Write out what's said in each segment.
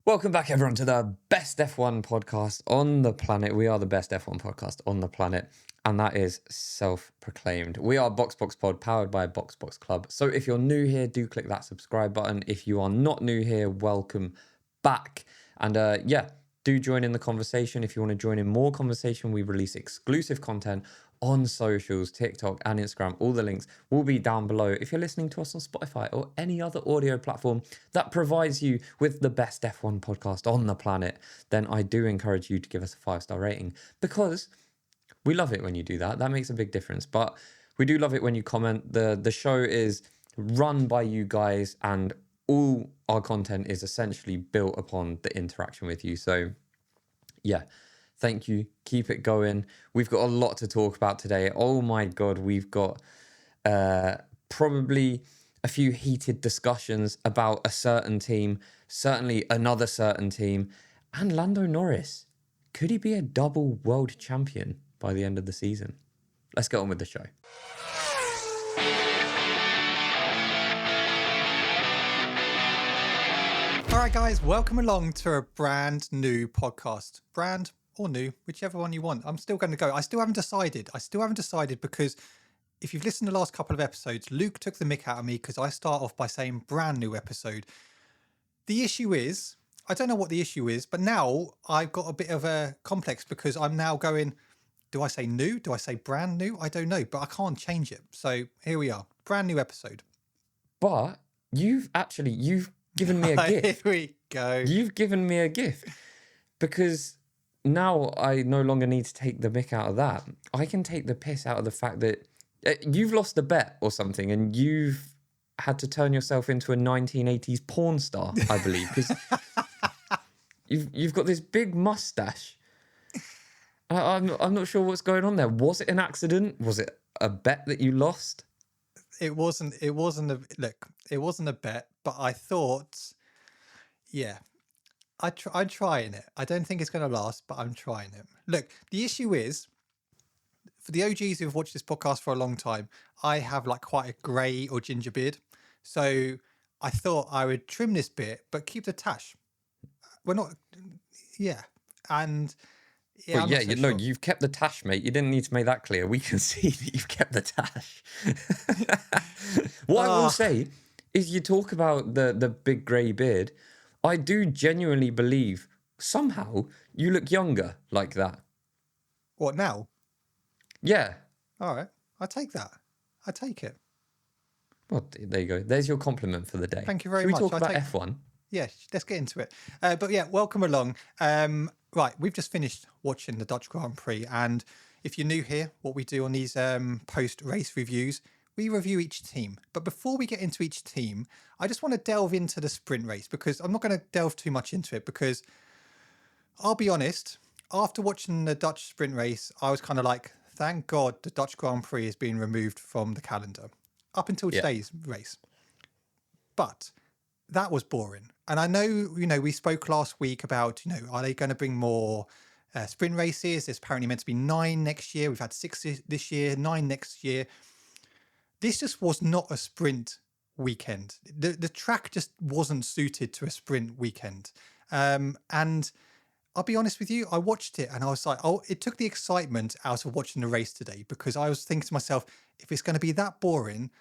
Welcome back, everyone, to the best F1 podcast on the planet. We are the best F1 podcast on the planet, and that is self-proclaimed. We are Box Pod, powered by Box Club. So if you're new here, do click that subscribe button. If you are not new here, welcome back. And do join in the conversation. If you want to join in more conversation, we release exclusive content on socials, TikTok and Instagram. All the links will be down below. If you're listening to us on Spotify or any other audio platform that provides you with the best F1 podcast on the planet, then I do encourage you to give us a 5-star rating, because we love it when you do that. That makes a big difference. But we do love it when you comment. The show is run by you guys, and all our content is essentially built upon the interaction with you. So yeah, thank you. Keep it going. We've got a lot to talk about today. Oh my God, we've got probably a few heated discussions about a certain team, certainly another certain team, and Lando Norris. Could he be a double world champion by the end of the season? Let's get on with the show. All right, guys, welcome along to a brand new podcast. Brand or new, whichever one you want. I'm still going to go. I still haven't decided because if you've listened to the last couple of episodes, Luke took the mick out of me because I start off by saying brand new episode. The issue is, I don't know what the issue is, but now I've got a bit of a complex because I'm now going, do I say new? Do I say brand new? I don't know, but I can't change it. So here we are, brand new episode. But you've given me a gift. Here we go. You've given me a gift, because now I no longer need to take the mick out of that. I can take the piss out of the fact that you've lost a bet or something, and you've had to turn yourself into a 1980s porn star, I believe, because you've got this big mustache. I'm not sure what's going on there. Was it an accident? Was it a bet that you lost? It wasn't a bet, but I thought, yeah, I'm trying it. I don't think it's going to last, but I'm trying it. Look, the issue is, for the OGs who've watched this podcast for a long time, I have like quite a grey or ginger beard. So I thought I would trim this bit, but keep the tash. We're not, yeah. And yeah, Well, I'm yeah, not so sure. You've kept the tash, mate. You didn't need to make that clear. We can see that you've kept the tash. What I will say is, you talk about the big grey beard. I do genuinely believe somehow you look younger like that. What now? Yeah. All right, I take that. I take it. Well, there you go. There's your compliment for the day. Thank you very Should much. we talk about F1? Yeah, let's get into it. But yeah, welcome along. Right, we've just finished watching the Dutch Grand Prix, and if you're new here, what we do on these post-race reviews, we review each team. But before we get into each team, I just want to delve into the sprint race, because I'm not going to delve too much into it, because I'll be honest, after watching the Dutch sprint race, I was kind of like, thank God the Dutch Grand Prix is being removed from the calendar up until today's race. But that was boring. And I know, we spoke last week about, are they going to bring more sprint races? There's apparently meant to be 9 next year. We've had 6 this year, 9 next year. This just was not a sprint weekend. The track just wasn't suited to a sprint weekend. And I'll be honest with you, I watched it and I was like, it took the excitement out of watching the race today, because I was thinking to myself, if it's going to be that boring,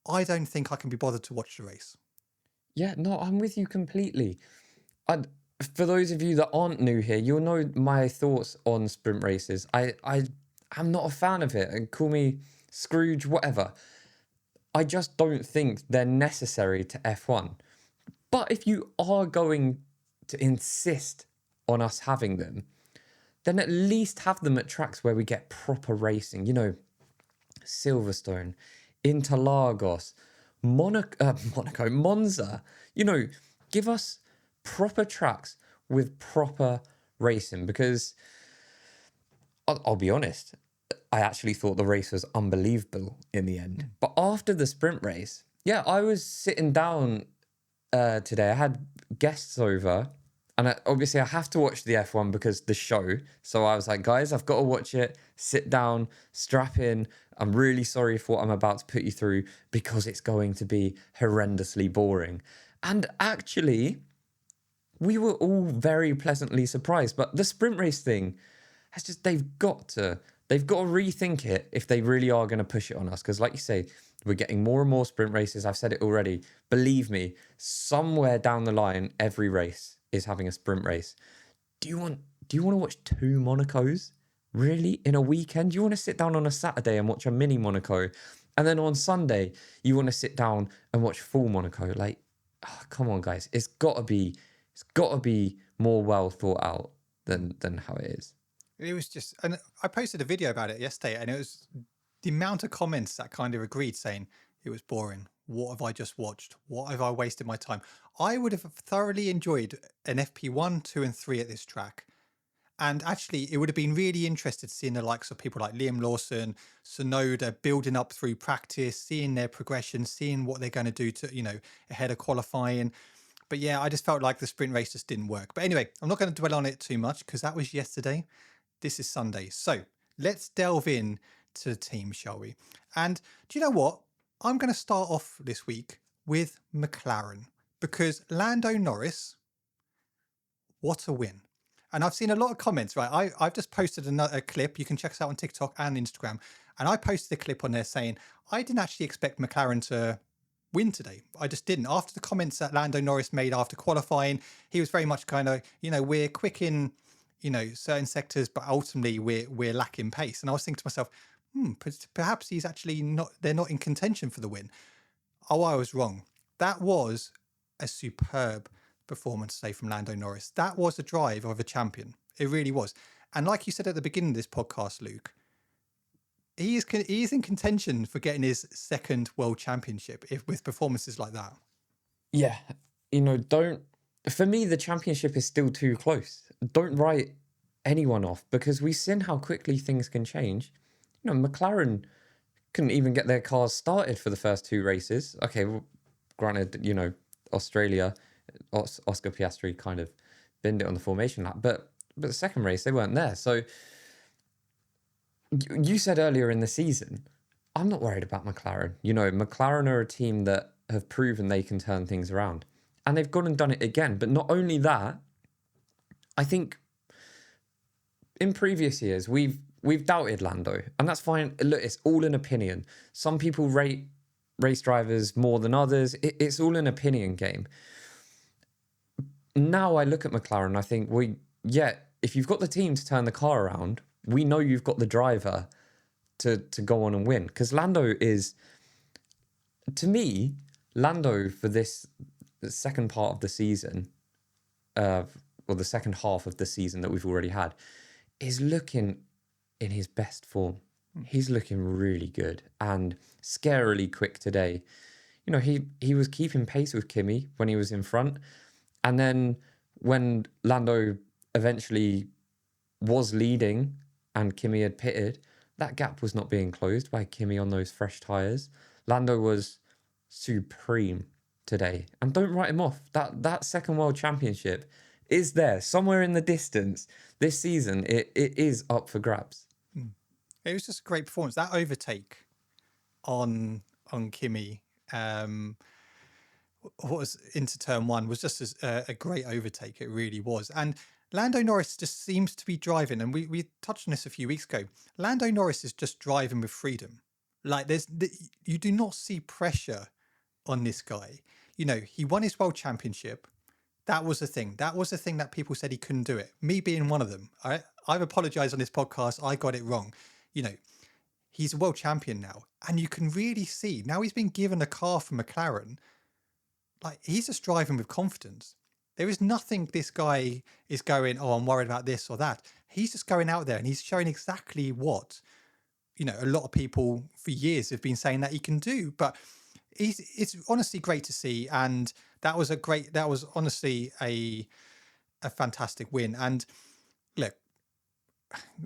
I don't think I can be bothered to watch the race. Yeah, no, I'm with you completely. For those of you that aren't new here, you'll know my thoughts on sprint races. I'm not a fan of it, and call me Scrooge, whatever. I just don't think they're necessary to F1. But if you are going to insist on us having them, then at least have them at tracks where we get proper racing. Silverstone, Interlagos, Monaco, Monza. Give us proper tracks with proper racing, because I'll be honest, I actually thought the race was unbelievable in the end. But after the sprint race, yeah, I was sitting down today. I had guests over, and obviously I have to watch the F1 because the show. So I was like, guys, I've got to watch it. Sit down, strap in. I'm really sorry for what I'm about to put you through, because it's going to be horrendously boring. And actually, we were all very pleasantly surprised. But the sprint race thing has just, they've got to rethink it if they really are going to push it on us. Because like you say, we're getting more and more sprint races. I've said it already. Believe me, somewhere down the line, every race is having a sprint race. Do you want to watch 2 Monacos? Really? In a weekend? Do you want to sit down on a Saturday and watch a mini Monaco? And then on Sunday, you want to sit down and watch full Monaco? Like, oh, come on, guys. It's got to be more well thought out than how it is. It was just, and I posted a video about it yesterday, and it was the amount of comments that kind of agreed, saying it was boring. What have I just watched? What have I wasted my time? I would have thoroughly enjoyed an FP1, 2, and 3 at this track. And actually, it would have been really interesting seeing the likes of people like Liam Lawson, Sonoda building up through practice, seeing their progression, seeing what they're going to do to, ahead of qualifying. But yeah, I just felt like the sprint race just didn't work. But anyway, I'm not going to dwell on it too much because that was yesterday. This is Sunday. So let's delve in to the team, shall we? And do you know what? I'm going to start off this week with McLaren because Lando Norris, what a win. And I've seen a lot of comments, right? I've just posted a clip. You can check us out on TikTok and Instagram. And I posted a clip on there saying, I didn't actually expect McLaren to win today. I just didn't. After the comments that Lando Norris made after qualifying, he was very much kind of, we're quick in, certain sectors, but ultimately we're lacking pace. And I was thinking to myself, perhaps he's actually they're not in contention for the win. Oh, I was wrong. That was a superb performance today from Lando Norris. That was a drive of a champion. It really was. And like you said at the beginning of this podcast, Luke, he is in contention for getting his 2nd world championship with performances like that. Yeah, for me, the championship is still too close. Don't write anyone off because we've seen how quickly things can change. McLaren couldn't even get their cars started for the first 2 races. Okay, well, granted, Australia, Oscar Piastri kind of binned it on the formation lap, but the second race, they weren't there. So you said earlier in the season, I'm not worried about McLaren. McLaren are a team that have proven they can turn things around. And they've gone and done it again. But not only that, I think in previous years, we've doubted Lando. And that's fine. Look, it's all an opinion. Some people rate race drivers more than others. It's all an opinion game. Now I look at McLaren and I think, if you've got the team to turn the car around, we know you've got the driver to go on and win. Because Lando is, to me, Lando for this second part of the season, or the second half of the season that we've already had, is looking in his best form. He's looking really good and scarily quick today. He was keeping pace with Kimi when he was in front. And then when Lando eventually was leading and Kimi had pitted, that gap was not being closed by Kimi on those fresh tyres. Lando was supreme today. And don't write him off. That 2nd world championship is there somewhere in the distance. This season, it is up for grabs. It was just a great performance. That overtake on Kimi, what was into turn 1 was just a great overtake. It really was. And Lando Norris just seems to be driving, and we touched on this a few weeks ago. Lando Norris is just driving with freedom. Like you do not see pressure on this guy. He won his world championship. That was the thing. That was the thing that people said he couldn't do it. Me being one of them. I've apologized on this podcast. I got it wrong. He's a world champion now, and you can really see now he's been given a car from McLaren. Like, he's just driving with confidence. There is nothing this guy is going, oh, I'm worried about this or that. He's just going out there and he's showing exactly what, a lot of people for years have been saying that he can do. But it's honestly great to see. And that was honestly a fantastic win. And look,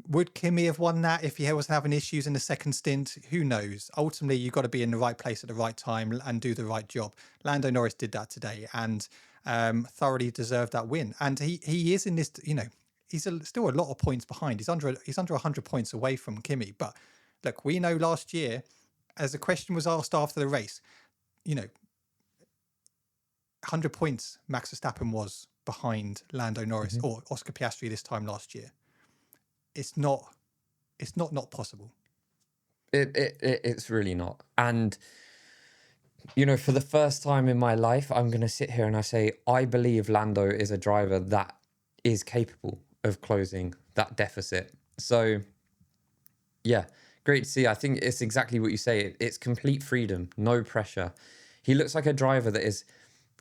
would Kimi have won that if he wasn't having issues in the second stint? Who knows? Ultimately, you've got to be in the right place at the right time and do the right job. Lando Norris did that today and thoroughly deserved that win. And he is in this, he's still a lot of points behind. He's under 100 points away from Kimi. But look, we know last year, as the question was asked after the race, 100 points Max Verstappen was behind Lando Norris or Oscar Piastri this time last year. It's not possible. It's really not. And, you know, for the first time in my life, I'm going to sit here and I say, I believe Lando is a driver that is capable of closing that deficit. So, yeah, great to see. I think it's exactly what you say. It's complete freedom, no pressure. He looks like a driver that is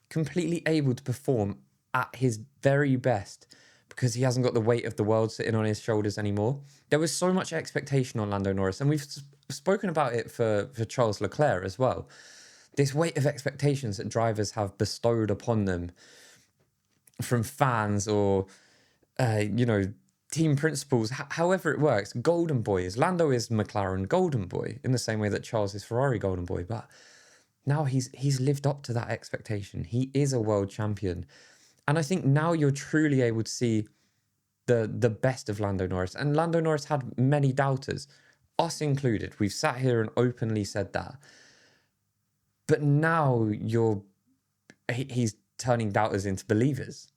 completely able to perform at his very best because he hasn't got the weight of the world sitting on his shoulders anymore. There was so much expectation on Lando Norris, and we've spoken about it for Charles Leclerc as well. This weight of expectations that drivers have bestowed upon them from fans or, you know, team principals, however it works. Golden boy is Lando is McLaren golden boy in the same way that Charles is Ferrari golden boy. But now he's lived up to that expectation. He is a world champion. And I think now you're truly able to see the best of Lando Norris. And Lando Norris had many doubters, us included. We've sat here and openly said that. But now he's turning doubters into believers.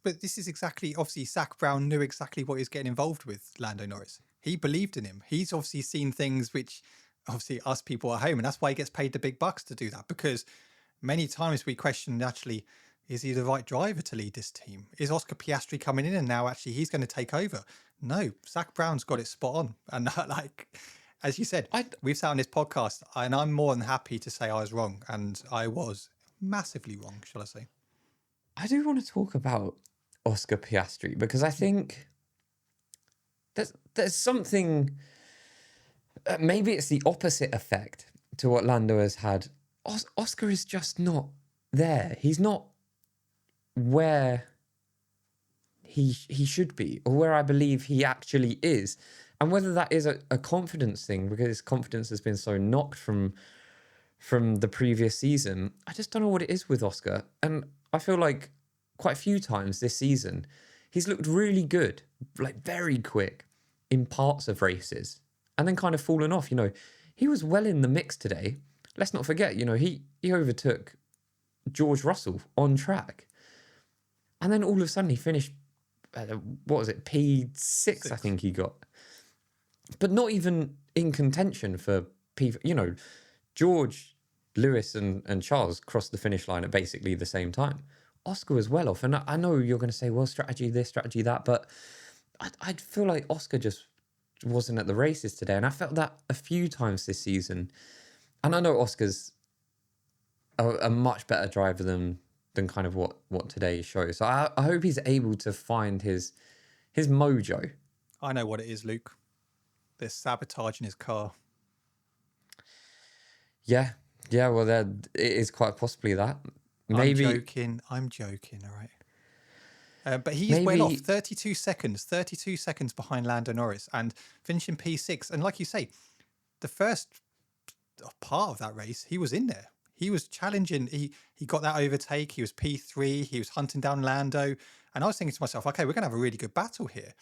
But this is exactly, obviously, Zak Brown knew exactly what he was getting involved with Lando Norris. He believed in him. He's obviously seen things which, obviously, us people at home, and that's why he gets paid the big bucks to do that. Because many times we question, actually, is he the right driver to lead this team? Is Oscar Piastri coming in and now actually he's going to take over? No, Zak Brown's got it spot on. And like, as you said, we've sat on this podcast and I'm more than happy to say I was wrong. And I was massively wrong, shall I say. I do want to talk about Oscar Piastri because I think there's something, maybe it's the opposite effect to what Lando has had. Oscar is just not there. He's not where he should be, or where I believe he actually is. And whether that is a confidence thing, because his confidence has been so knocked from the previous season, I just don't know what it is with Oscar. And I feel like quite a few times this season, he's looked really good, like very quick in parts of races, and then kind of fallen off. You know, he was well in the mix today. Let's not forget, you know, he overtook George Russell on track. And then all of a sudden he finished, what was it, P6, I think he got. But not even in contention for P, you know, George, Lewis and Charles crossed the finish line at basically the same time. Oscar was well off. And I know you're going to say, well, strategy this, strategy that. But I feel like Oscar just wasn't at the races today. And I felt that a few times this season. And I know Oscar's a much better driver than kind of what today shows. So I hope he's able to find his mojo. I know what it is, Luke. They're sabotaging his car. Yeah, well, it is quite possibly that. Maybe I'm joking, all right. But he's well off, 32 seconds behind Lando Norris and finishing P6. And like you say, the first part of that race, he was in there. He was challenging. He got that overtake. He was P3. He was hunting down Lando. And I was thinking to myself, okay, we're going to have a really good battle here.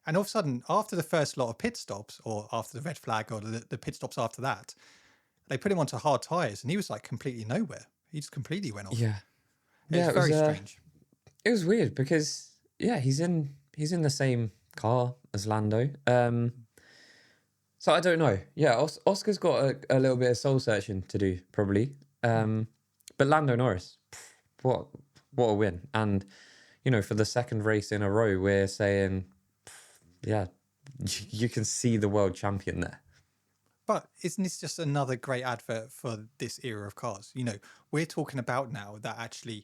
And all of a sudden, after the first lot of pit stops, or after the red flag, or the pit stops after that, they put him onto hard tyres, and he was like completely nowhere. He just completely went off. Yeah, it was very strange. It was weird because he's in the same car as Lando. So I don't know. Yeah, Oscar's got a little bit of soul searching to do probably. But Lando Norris, what a win! And you know, for the second race in a row, we're saying, yeah, you can see the world champion there. But isn't this just another great advert for this era of cars? You know, we're talking about now that actually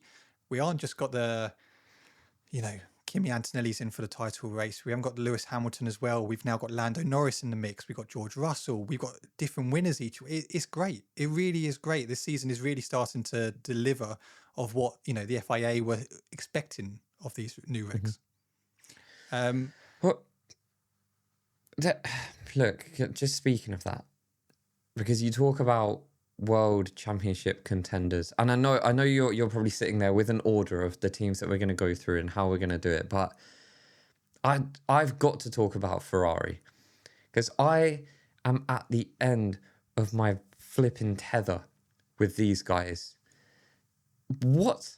we aren't just got the, you know, Kimi Antonelli's in for the title race. We haven't got Lewis Hamilton as well. We've now got Lando Norris in the mix. We've got George Russell. We've got different winners each. It's great. It really is great. This season is really starting to deliver of what, you know, the FIA were expecting of these new rigs. Look, just speaking of that, because you talk about world championship contenders, and I know you're probably sitting there with an order of the teams that we're going to go through and how we're going to do it, but I've got to talk about Ferrari because I am at the end of my flipping tether with these guys. What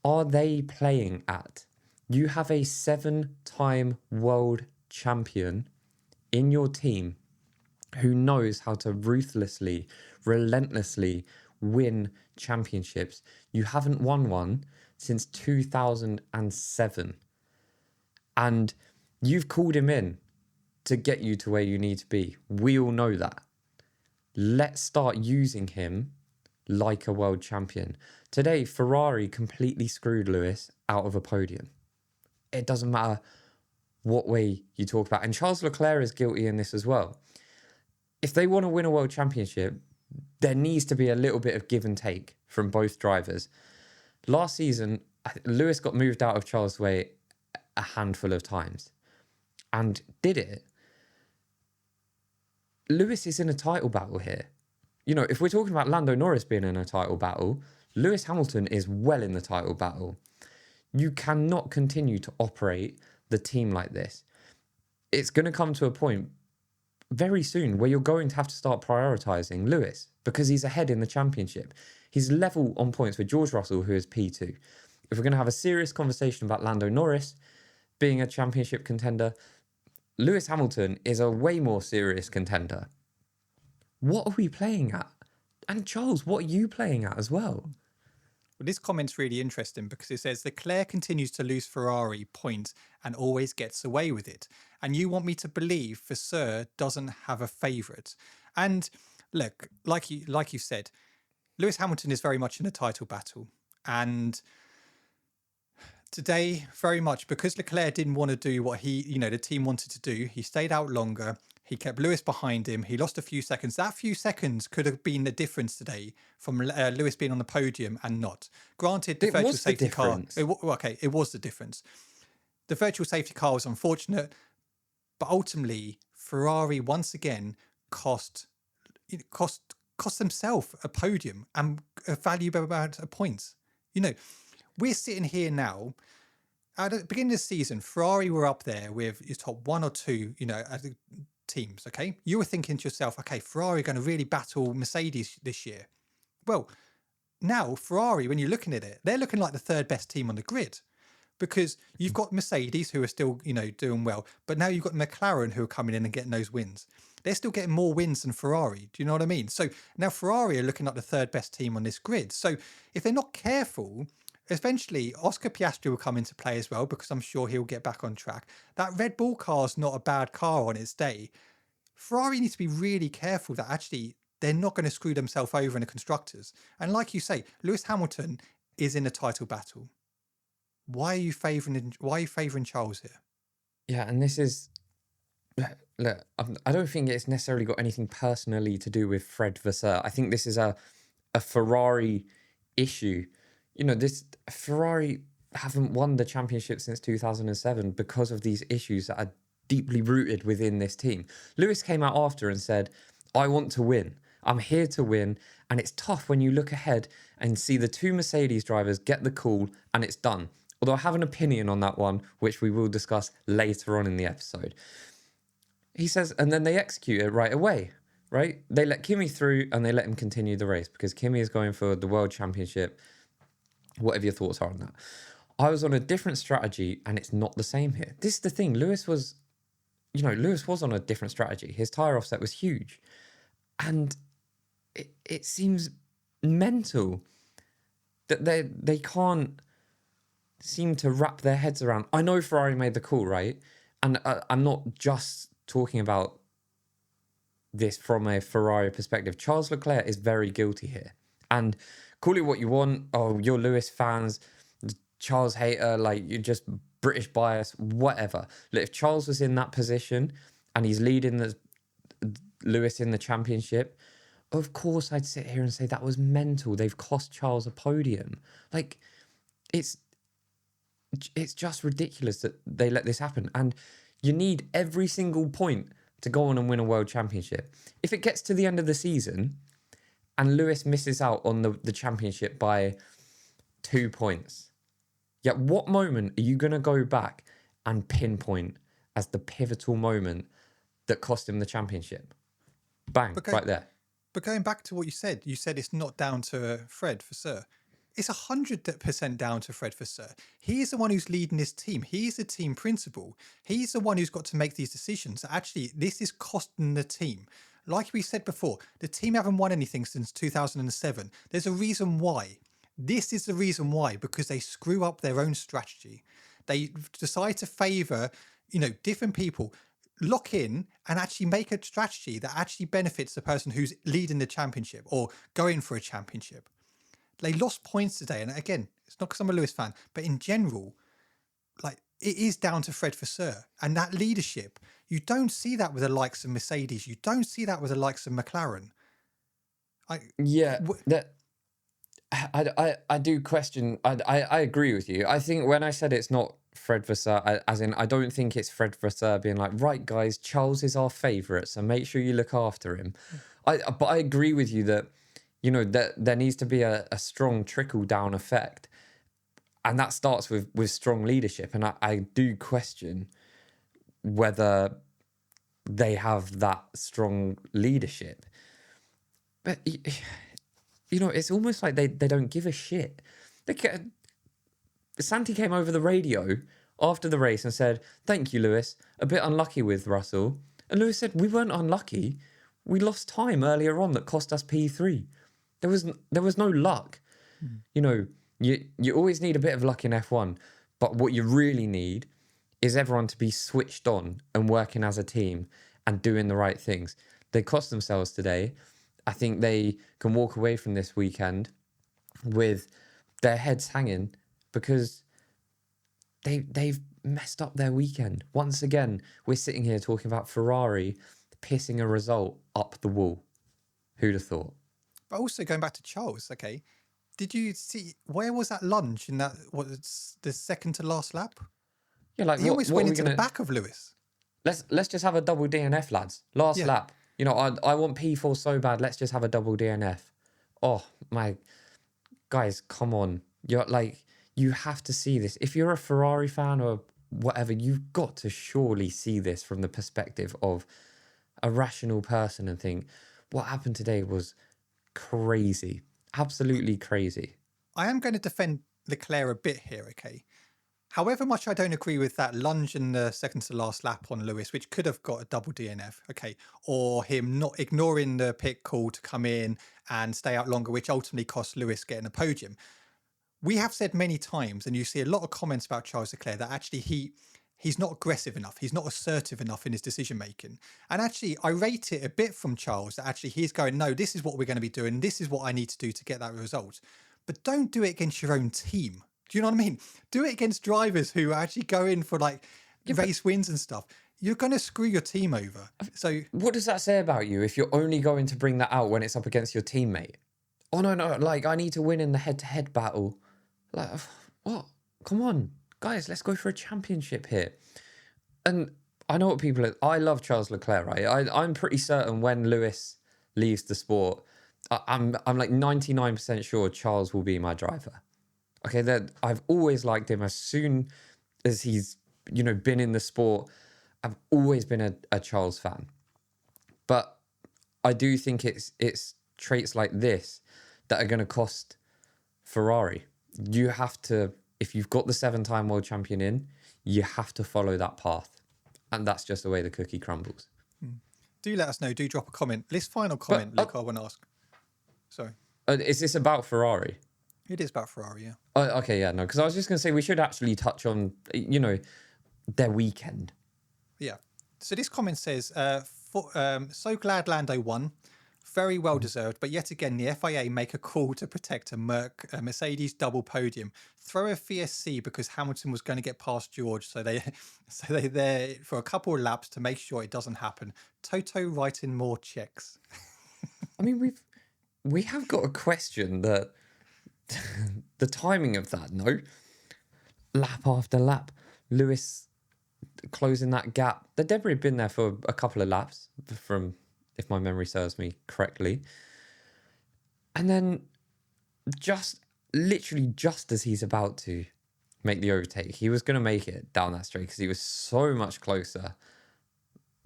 are they playing at? You have a 7-time world champion in your team who knows how to ruthlessly, relentlessly win championships. You haven't won one since 2007. And you've called him in to get you to where you need to be. We all know that. Let's start using him like a world champion. Today, Ferrari completely screwed Lewis out of a podium. It doesn't matter what way you talk about. And Charles Leclerc is guilty in this as well. If they want to win a world championship, there needs to be a little bit of give and take from both drivers. Last season, Lewis got moved out of Charles' way a handful of times and did it. Lewis is in a title battle here. You know, if we're talking about Lando Norris being in a title battle, Lewis Hamilton is well in the title battle. You cannot continue to operate the team like this. It's going to come to a point very soon where you're going to have to start prioritising Lewis because he's ahead in the championship. He's level on points with George Russell, who is P2. If we're going to have a serious conversation about Lando Norris being a championship contender, Lewis Hamilton is a way more serious contender. What are we playing at? And Charles, what are you playing at as well? Well, this comment's really interesting because it says Leclerc continues to lose Ferrari points and always gets away with it. And you want me to believe Vasseur doesn't have a favourite. And look, like you said, Lewis Hamilton is very much in a title battle. And today, very much because Leclerc didn't want to do what the team wanted to do, he stayed out longer. He kept Lewis behind him. He lost a few seconds. That few seconds could have been the difference today from Lewis being on the podium and not. Granted, the virtual safety car. It was the difference. The virtual safety car was unfortunate, but ultimately, Ferrari once again cost themselves a podium and a valuable amount of points. You know, we're sitting here now. At the beginning of the season, Ferrari were up there with your top one or two, teams, okay? You were thinking to yourself, okay, Ferrari are going to really battle Mercedes this year. Well, now Ferrari, when you're looking at it, they're looking like the third best team on the grid because you've got Mercedes who are still, doing well, but now you've got McLaren who are coming in and getting those wins. They're still getting more wins than Ferrari. Do you know what I mean? So now Ferrari are looking like the third best team on this grid. So if they're not careful, eventually Oscar Piastri will come into play as well because I'm sure he'll get back on track. That Red Bull car is not a bad car on its day. Ferrari needs to be really careful that actually they're not going to screw themselves over in the constructors. And like you say, Lewis Hamilton is in a title battle. Why are you favouring Charles here? Yeah, and this is... Look, I don't think it's necessarily got anything personally to do with Fred Vasseur. I think this is a Ferrari issue. This Ferrari haven't won the championship since 2007 because of these issues that are deeply rooted within this team. Lewis came out after and said, I want to win. I'm here to win. And it's tough when you look ahead and see the two Mercedes drivers get the call and it's done. Although I have an opinion on that one, which we will discuss later on in the episode. He says, and then they execute it right away, right? They let Kimi through and they let him continue the race because Kimi is going for the world championship. Whatever your thoughts are on that. I was on a different strategy and it's not the same here. This is the thing. Lewis was on a different strategy. His tyre offset was huge. And it seems mental that they can't seem to wrap their heads around. I know Ferrari made the call, right? And I'm not just talking about this from a Ferrari perspective. Charles Leclerc is very guilty here. And call it what you want. Oh, you're Lewis fans, Charles hater, like you're just British bias, whatever. Look, if Charles was in that position and he's leading Lewis in the championship, of course I'd sit here and say that was mental. They've cost Charles a podium. Like, it's just ridiculous that they let this happen. And you need every single point to go on and win a world championship. If it gets to the end of the season and Lewis misses out on the championship by 2 points, yet what moment are you going to go back and pinpoint as the pivotal moment that cost him the championship? Bang, right there. But going back to what you said it's not down to Fred Vasseur. it's 100% down to Fred Vasseur. He's the one who's leading this team. He's the team principal. He's the one who's got to make these decisions. Actually, this is costing the team. Like we said before, the team haven't won anything since 2007. There's a reason why. This is the reason why, because they screw up their own strategy. They decide to favour, different people, lock in and actually make a strategy that actually benefits the person who's leading the championship or going for a championship. They lost points today. And again, it's not because I'm a Lewis fan, but in general, like it is down to Fred Vasseur and that leadership. You don't see that with the likes of Mercedes. You don't see that with the likes of McLaren. I do question. I agree with you. I think when I said it's not Fred Vasseur, as in I don't think it's Fred Vasseur being like, right guys, Charles is our favourite, so make sure you look after him. But I agree with you that that there needs to be a strong trickle down effect, and that starts with strong leadership. And I do question whether they have that strong leadership. But it's almost like they don't give a shit. Santi came over the radio after the race and said, "Thank you, Lewis. A bit unlucky with Russell." And Lewis said, "We weren't unlucky. We lost time earlier on that cost us P3. There was no luck." You always need a bit of luck in F1, but what you really need is everyone to be switched on and working as a team and doing the right things. They cost themselves today. I think they can walk away from this weekend with their heads hanging because they've messed up their weekend. Once again, we're sitting here talking about Ferrari pissing a result up the wall. Who'd have thought? But also going back to Charles, okay, did you see where was that lunge in that the second to last lap? Yeah, like he almost what went are we into gonna... the back of Lewis. Let's just have a double DNF, lads. Last lap. I want P4 so bad. Let's just have a double DNF. Oh my guys, come on. You have to see this. If you're a Ferrari fan or whatever, you've got to surely see this from the perspective of a rational person and think, what happened today was crazy. Absolutely crazy. I am going to defend Leclerc a bit here, okay? However much I don't agree with that lunge in the second to last lap on Lewis, which could have got a double DNF, okay, or him not ignoring the pit call to come in and stay out longer, which ultimately cost Lewis getting a podium. We have said many times, and you see a lot of comments about Charles Leclerc, that actually he's not aggressive enough. He's not assertive enough in his decision making. And actually, I rate it a bit from Charles that actually he's going, no, this is what we're going to be doing. This is what I need to do to get that result. But don't do it against your own team. Do you know what I mean? Do it against drivers who actually go in for race wins and stuff. You're going to screw your team over. So what does that say about you if you're only going to bring that out when it's up against your teammate? Oh, no, I need to win in the head-to-head battle. What? Come on, guys, let's go for a championship here. And I know what people are... I love Charles Leclerc, right? I'm pretty certain when Lewis leaves the sport, I'm like 99% sure Charles will be my driver. Okay, that I've always liked him as soon as he's, been in the sport. I've always been a Charles fan. But I do think it's traits like this that are going to cost Ferrari. You have to, if you've got the 7-time world champion in, you have to follow that path. And that's just the way the cookie crumbles. Do let us know. Do drop a comment. This final comment, Luke, I want to ask. Sorry. Is this about Ferrari? It is about Ferrari, yeah. Oh, okay, yeah, no, because I was just going to say we should actually touch on, their weekend. Yeah. So this comment says, so glad Lando won. Very well deserved, but yet again, the FIA make a call to protect a Mercedes double podium. Throw a VSC because Hamilton was going to get past George, so they're there for a couple of laps to make sure it doesn't happen. Toto writing more checks. I mean, we have got a question that the timing of that, no? Lap after lap, Lewis closing that gap. The debris had been there for a couple of laps from, if my memory serves me correctly. And then literally just as he's about to make the overtake, he was going to make it down that straight because he was so much closer.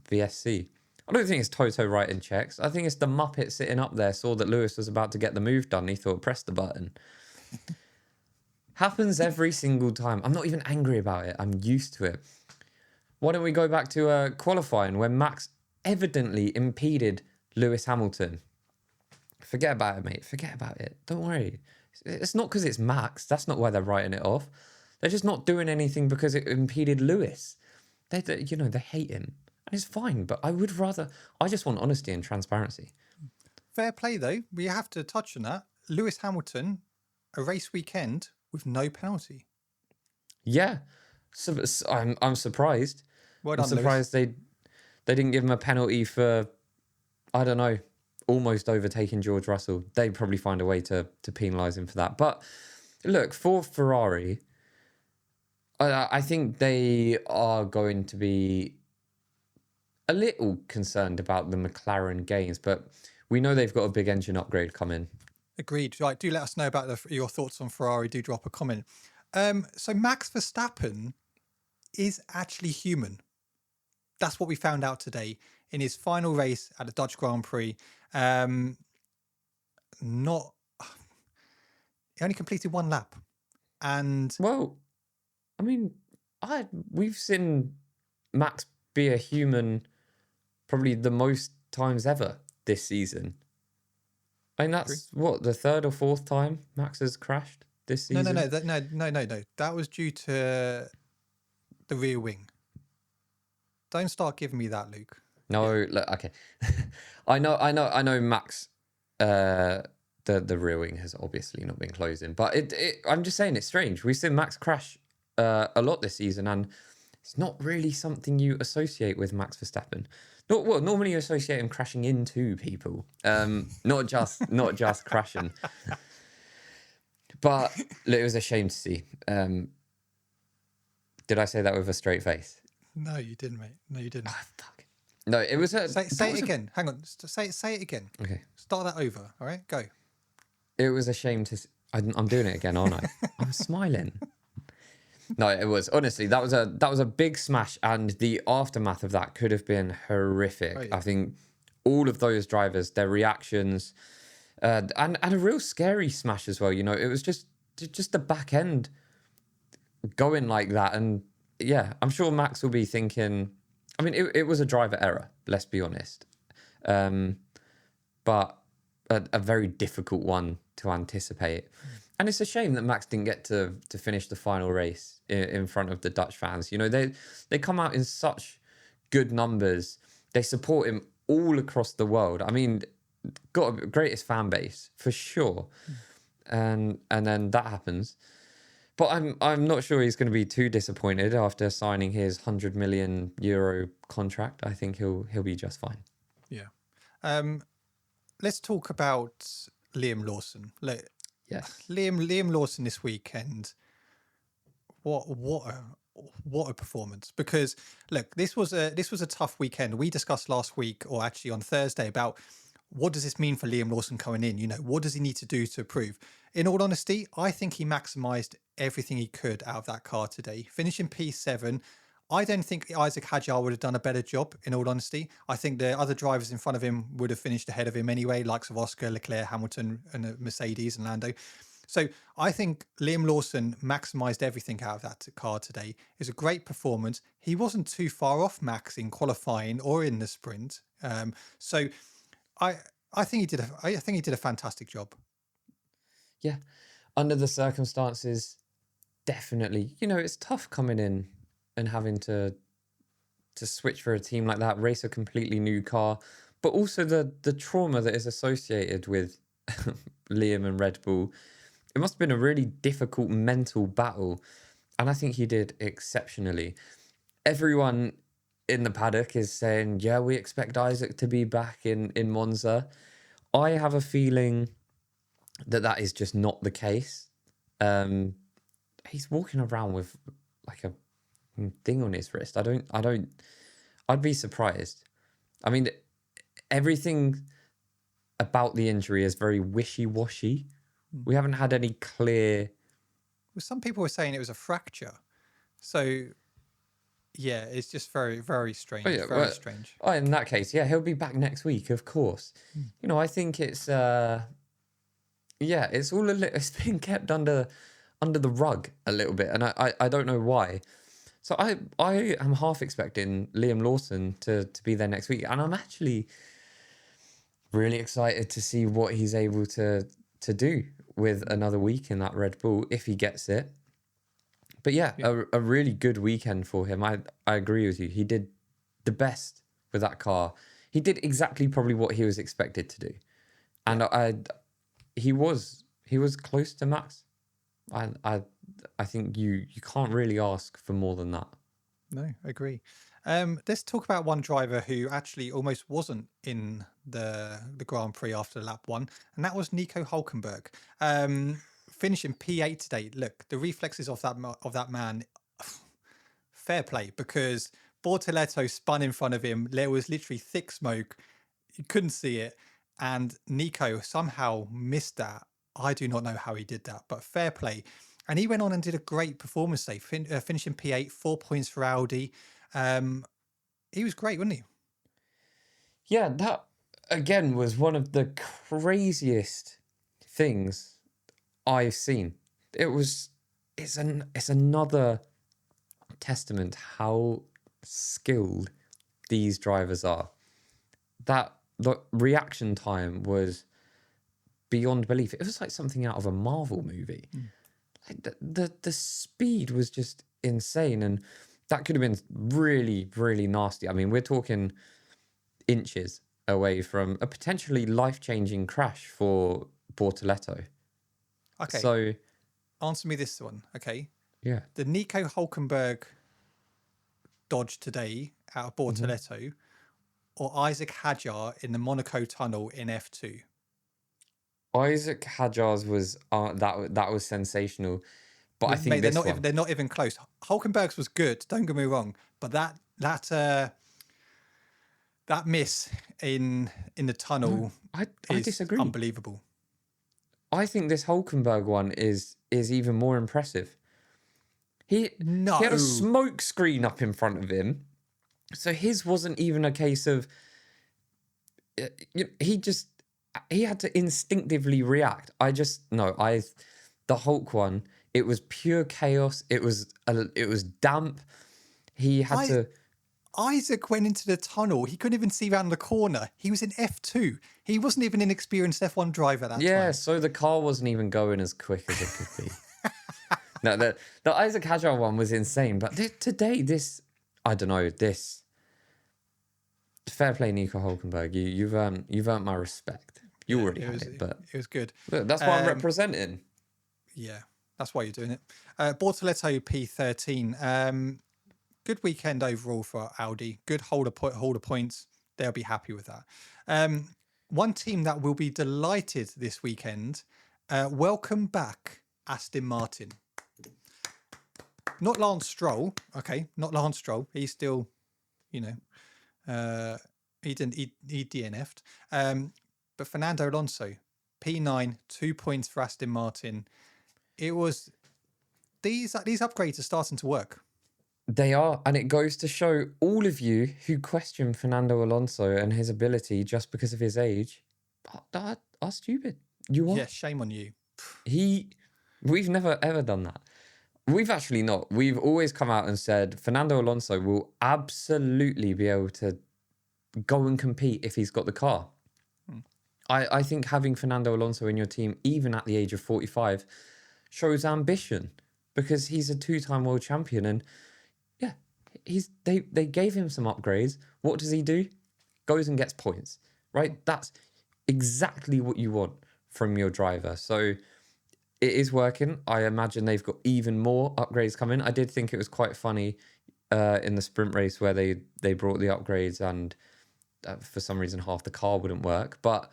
VSC. I don't think it's Toto writing checks. I think it's the Muppet sitting up there saw that Lewis was about to get the move done. He thought, press the button. Happens every single time. I'm not even angry about it. I'm used to it. Why don't we go back to qualifying when Max evidently impeded Lewis Hamilton? Forget about it, mate. Forget about it. Don't worry. It's not because it's Max. That's not why they're writing it off. They're just not doing anything because it impeded Lewis. They hate him. And it's fine, but I just want honesty and transparency. Fair play, though. We have to touch on that. Lewis Hamilton, a race weekend with no penalty. Yeah. So, I'm surprised. Well I'm done, surprised they didn't give him a penalty for, I don't know, almost overtaking George Russell. They'd probably find a way to penalise him for that. But look, for Ferrari, I think they are going to be a little concerned about the McLaren gains, but we know they've got a big engine upgrade coming. Agreed. Right, do let us know about your thoughts on Ferrari. Do drop a comment. So Max Verstappen is actually human. That's what we found out today in his final race at the Dutch Grand Prix. Not he only completed one lap, and Well, I mean, we've seen Max be a human probably the most times ever this season. I mean, that's what, the third or fourth time Max has crashed this season? No. That was due to the rear wing. Don't start giving me that, Luke. No, look, okay. I know Max, the rear wing has obviously not been closing, but I'm just saying it's strange. We've seen Max crash a lot this season, and it's not really something you associate with Max Verstappen. Normally you associate him crashing into people, not just crashing. But look, it was a shame to see. Did I say that with a straight face? No, you didn't, mate. No, you didn't. Oh, fuck. No, it was a... Say it again. Hang on. Say it again. Okay. Start that over. All right, go. It was a shame to... I'm doing it again, aren't I? I'm smiling. No, it was. Honestly, that was a big smash, and the aftermath of that could have been horrific. Oh, yeah. I think all of those drivers, their reactions, and a real scary smash as well. You know, it was just the back end going like that, and yeah, I'm sure Max will be thinking. I mean, it was a driver error. Let's be honest, but a very difficult one to anticipate. And it's a shame that Max didn't get to finish the final race in front of the Dutch fans. You know, they come out in such good numbers. They support him all across the world. I mean, got a greatest fan base for sure. And then that happens. But I'm not sure he's going to be too disappointed after signing his €100 million contract. I think he'll be just fine. Yeah. Let's talk about Liam Lawson. Yes. Liam Lawson this weekend. What a performance! Because look, this was a tough weekend. We discussed last week, or actually on Thursday, about what does this mean for Liam Lawson coming in. You know, what does he need to do to improve? In all honesty, I think he maximised everything he could out of that car today, finishing P7. I don't think Isaac Hadjar would have done a better job, in all honesty. I think the other drivers in front of him would have finished ahead of him anyway, likes of Oscar, Leclerc, Hamilton, and Mercedes and Lando. So I think Liam Lawson maximised everything out of that car today. It was a great performance. He wasn't too far off Max in qualifying or in the sprint. So I think he did a fantastic job. Yeah. Under the circumstances, definitely. You know, it's tough coming in and having to switch for a team like that, race a completely new car, but also the trauma that is associated with Liam and Red Bull. It must have been a really difficult mental battle, and I think he did exceptionally. Everyone in the paddock is saying, yeah, we expect Isaac to be back in Monza. I have a feeling that is just not the case. He's walking around with like a thing on his wrist. I'd be surprised. I mean, everything about the injury is very wishy-washy. We haven't had any clear... Well, some people were saying it was a fracture. So, yeah, it's just very, very strange. Oh, yeah, very strange. Oh, in that case, yeah, he'll be back next week, of course. You know, I think it's yeah, it's all it's been kept under the rug a little bit, and I don't know why. So I am half expecting Liam Lawson to be there next week, and I'm actually really excited to see what he's able to do with another week in that Red Bull if he gets it. But yeah, Yeah. a really good weekend for him. I agree with you. He did the best with that car. He did exactly probably what he was expected to do, and he was close to Max. I I I think you can't really ask for more than that. No, agree. Let's talk about one driver who actually almost wasn't in the Grand Prix after lap one, and that was Nico Hulkenberg. Finishing P8 today. Look, the reflexes of that man, fair play, because Bortoleto spun in front of him. There was literally thick smoke. You couldn't see it, and Nico somehow missed that. I do not know how he did that, but fair play. And he went on and did a great performance day, finishing P8, 4 points for Audi. He was great, wasn't he? Yeah, that again was one of the craziest things I've seen. It's another testament how skilled these drivers are. That the reaction time was beyond belief. It was like something out of a Marvel movie. Like the speed was just insane, and that could have been really, really nasty. I mean, we're talking inches away from a potentially life-changing crash for Bortoleto. Okay, So answer me this one. Okay, yeah. the Nico Hulkenberg dodge today out of Mhm. Bortoleto, or Isaac Hadjar in the Monaco tunnel in F2. Isaac Hadjar's was that was sensational, but I think Mate, this one, they're not even close. Hulkenberg's was good. Don't get me wrong, but that miss in the no, tunnel I is disagree. unbelievable. I think this Hulkenberg one is even more impressive. He he had a No, smoke screen up in front of him, so his wasn't even a case of he had to instinctively react. I just no, I the Hulk one, it was pure chaos. It was damp. He had I to Isaac went into the tunnel. He couldn't even see around the corner. He was in F2. He wasn't even an experienced F1 driver at that yeah, time. so the car wasn't even going as quick as it could be. No, the Isaac Hadjar one was insane, but today this I don't know this fair play Nico Hulkenberg. You've earned my respect. You Yeah, already had it, but it was good. look, that's what I'm Um, representing. yeah, that's why you're doing it. Bortoleto P13. Good weekend overall for Audi. Good holder points. They'll be happy with that. One team that will be delighted this weekend. Welcome back, Aston Martin. Not Lance Stroll. Okay, not Lance Stroll. He's still, you know, he DNF'd. But Fernando Alonso, P9, 2 points for Aston Martin. It was these upgrades are starting to work. They are, and it goes to show all of you who question Fernando Alonso and his ability just because of his age are stupid. You Yeah, are. shame on you. He, we've never ever done that. We've actually not. We've always come out and said Fernando Alonso will absolutely be able to go and compete if he's got the car. I think having Fernando Alonso in your team, even at the age of 45, shows ambition because he's a two-time world champion. And yeah, they gave him some upgrades. What does he do? Goes and gets points, right? That's exactly what you want from your driver. So it is working. I imagine they've got even more upgrades coming. I did think it was quite funny in the sprint race where they brought the upgrades and for some reason half the car wouldn't work, but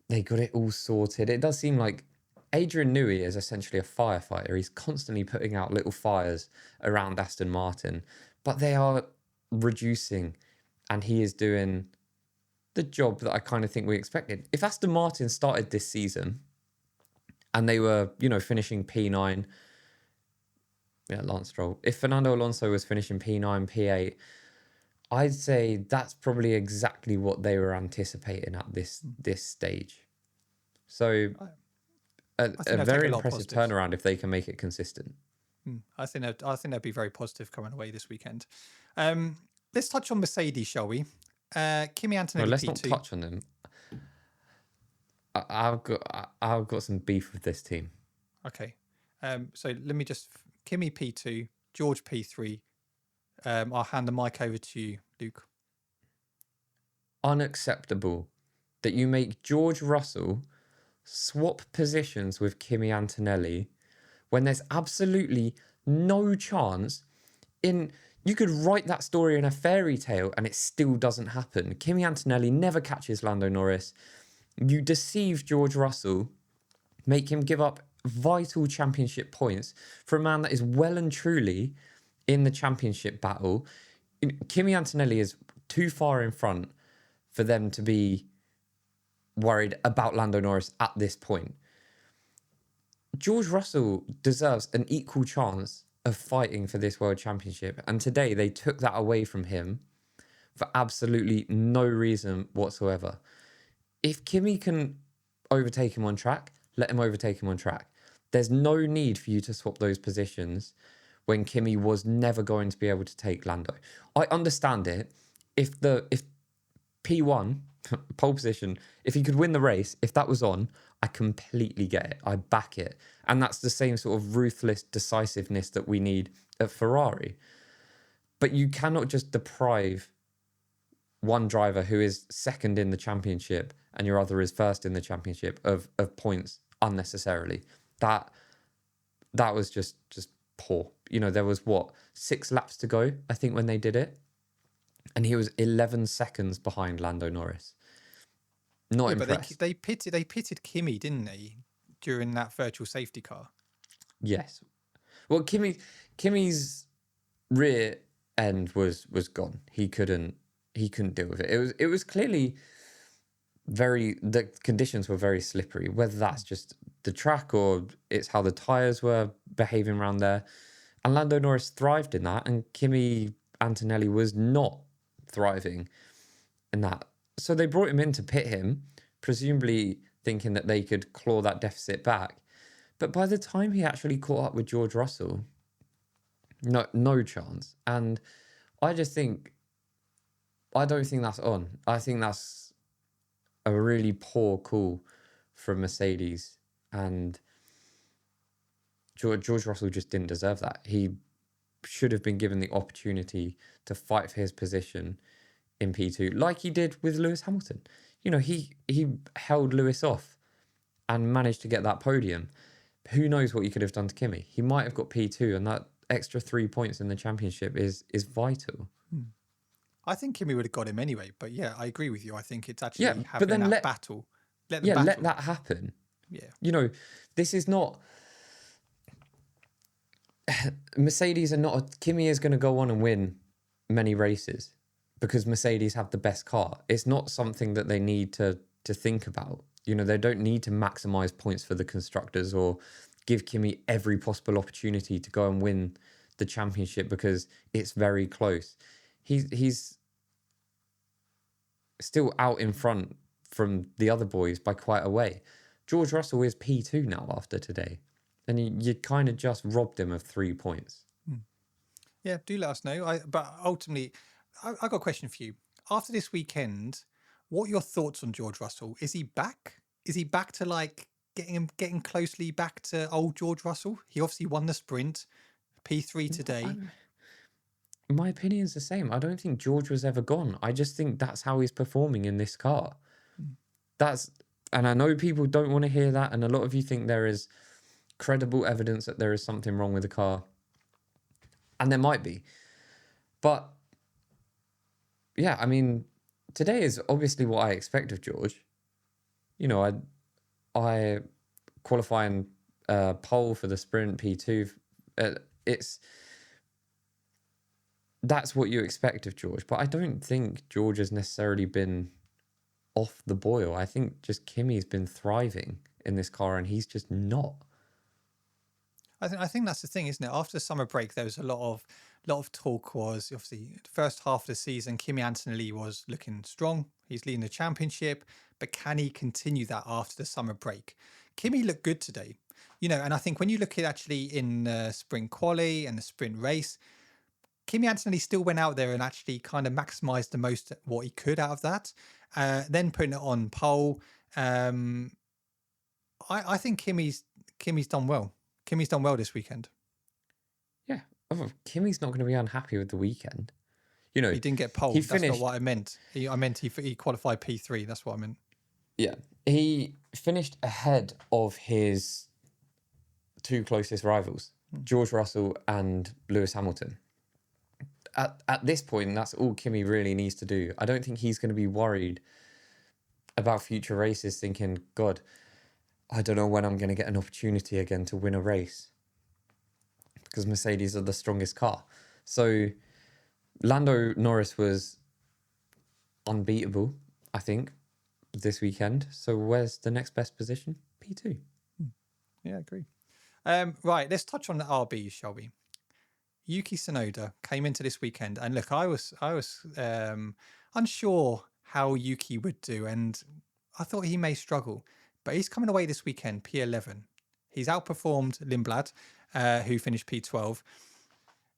they got it all sorted. It does seem like Adrian Newey is essentially a firefighter. He's constantly putting out little fires around Aston Martin, but they are reducing, and he is doing the job that I kind of think we expected. If Aston Martin started this season and they were, finishing P9, yeah, Lance Stroll. If Fernando Alonso was finishing P9, P8, I'd say that's probably exactly what they were anticipating at this stage. So I a think they'll take very a lot of impressive positives. turnaround if they can make it consistent. I think they'll be very positive coming away this weekend. Let's touch on Mercedes, shall we? Kimi No, Antonelli let's not P2. touch on them. I've got some beef with this team. Okay. So let me just Kimi P2, George P3. I'll hand the mic over to you, Luke. Unacceptable that you make George Russell swap positions with Kimi Antonelli when there's absolutely no chance in. You could write that story in a fairy tale and it still doesn't happen. Kimi Antonelli never catches Lando Norris. You deceive George Russell, make him give up vital championship points for a man that is well and truly in the championship battle. Kimi Antonelli is too far in front for them to be worried about Lando Norris at this point. George Russell deserves an equal chance of fighting for this world championship. And today they took that away from him for absolutely no reason whatsoever. If Kimi can overtake him on track, let him overtake him on track. There's no need for you to swap those positions when Kimi was never going to be able to take Lando. I understand it. If P1, pole position, if he could win the race, if that was on, I completely get it. I back it. And that's the same sort of ruthless decisiveness that we need at Ferrari. But you cannot just deprive one driver who is second in the championship and your other is first in the championship of points unnecessarily. That was just poor. You know, there was 6 laps to go, I think, when they did it. And he was 11 seconds behind Lando Norris. Not impressed. But they pitted Kimi, didn't they, during that virtual safety car? Yes. Well, Kimi's rear end was gone. He couldn't deal with it. It was clearly the conditions were very slippery, whether that's just the track or it's how the tires were behaving around there. And Lando Norris thrived in that, and Kimi Antonelli was not thriving in that. So they brought him in to pit him, presumably thinking that they could claw that deficit back. But by the time he actually caught up with George Russell, no chance. And I don't think that's on. I think that's a really poor call from Mercedes, and George Russell just didn't deserve that. He should have been given the opportunity to fight for his position in P2, like he did with Lewis Hamilton. You know, he held Lewis off and managed to get that podium. Who knows what he could have done to Kimi? He might have got P2, and that extra 3 points in the championship is vital. I think Kimi would have got him anyway, but yeah, I agree with you. I think it's actually having but then that battle. Let that happen. Yeah. You know, this is not... Mercedes are not... Kimi is going to go on and win many races because Mercedes have the best car. It's not something that they need to think about. You know, they don't need to maximize points for the constructors or give Kimi every possible opportunity to go and win the championship because it's very close. He's still out in front from the other boys by quite a way. George Russell is P2 now after today, and you kind of just robbed him of 3 points. Yeah, do let us know. But ultimately, I got a question for you. After this weekend, what are your thoughts on George Russell? Is he back? Is he back to like getting closely back to old George Russell? He obviously won the sprint, P3 today. My opinion's the same. I don't think George was ever gone. I just think that's how he's performing in this car. And I know people don't want to hear that, and a lot of you think there is credible evidence that there is something wrong with the car. And there might be. But yeah, I mean, today is obviously what I expect of George. You know, I qualifying pole for the sprint P2. That's what you expect of George. But I don't think George has necessarily been off the boil. I think just Kimi's been thriving in this car, and he's just not. I think that's the thing, isn't it? After the summer break, there was a lot of talk. Was obviously the first half of the season, Kimi Antonelli was looking strong. He's leading the championship, but can he continue that after the summer break? Kimi looked good today, and I think when you look at actually in the sprint quali and the sprint race, Kimi Antonelli still went out there and actually kind of maximized the most what he could out of that. Then putting it on pole. I think Kimi's done well. Kimi's done well this weekend. Yeah. Oh, Kimi's not going to be unhappy with the weekend. You know, He didn't get pole. he That's not finished. what I meant. I meant he qualified P3. That's what I meant. Yeah. He finished ahead of his two closest rivals, George Russell and Lewis Hamilton. At this point, that's all Kimi really needs to do. I don't think he's going to be worried about future races thinking, God, I don't know when I'm going to get an opportunity again to win a race because Mercedes are the strongest car. So Lando Norris was unbeatable, I think, this weekend. So where's the next best position? P2. Yeah, I agree. Right, let's touch on the RBs, shall we? Yuki Tsunoda came into this weekend, and look, I was unsure how Yuki would do, and I thought he may struggle, but he's coming away this weekend P11. He's outperformed Lindblad, who finished P12.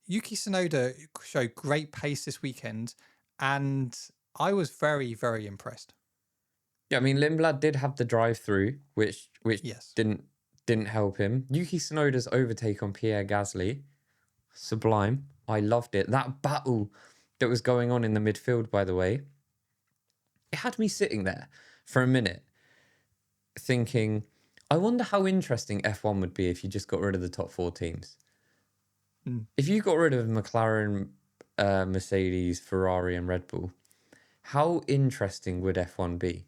Yuki Tsunoda showed great pace this weekend, and I was very, very impressed. Yeah, I mean Lindblad did have the drive-through, which Yes. didn't help him. Yuki Tsunoda's overtake on Pierre Gasly, sublime. I loved it. That battle that was going on in the midfield, by the way, it had me sitting there for a minute thinking, I wonder how interesting F1 would be if you just got rid of the top four teams. If you got rid of McLaren, Mercedes, Ferrari, and Red Bull, how interesting would F1 be?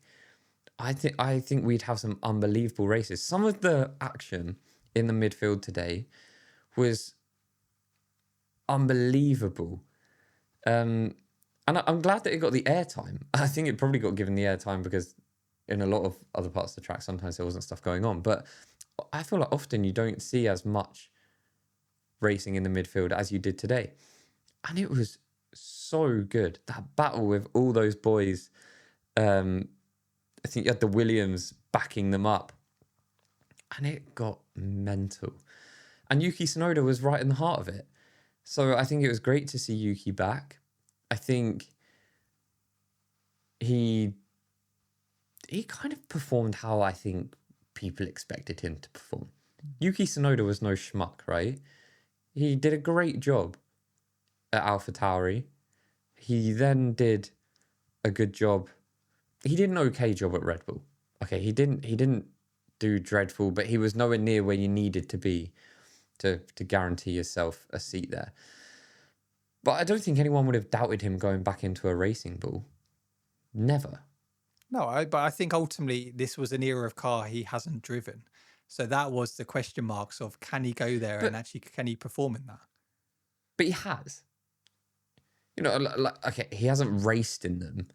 I think we'd have some unbelievable races. Some of the action in the midfield today was unbelievable. And I'm glad that it got the airtime. I think it probably got given the airtime because in a lot of other parts of the track, sometimes there wasn't stuff going on. But I feel like often you don't see as much racing in the midfield as you did today. And it was so good. That battle with all those boys. I think you had the Williams backing them up. And it got mental. And Yuki Tsunoda was right in the heart of it. So I think it was great to see Yuki back. I think he kind of performed how I think people expected him to perform. Yuki Tsunoda was no schmuck, right? He did a great job at AlphaTauri. He then did a good job. He did an okay job at Red Bull. Okay, he didn't do dreadful, but he was nowhere near where you needed to be to guarantee yourself a seat there. But I don't think anyone would have doubted him going back into a racing bull. Never. No, but I think ultimately this was an era of car he hasn't driven. So that was the question marks of can he go there and actually can he perform in that? But he has. You know, okay, he hasn't raced in them,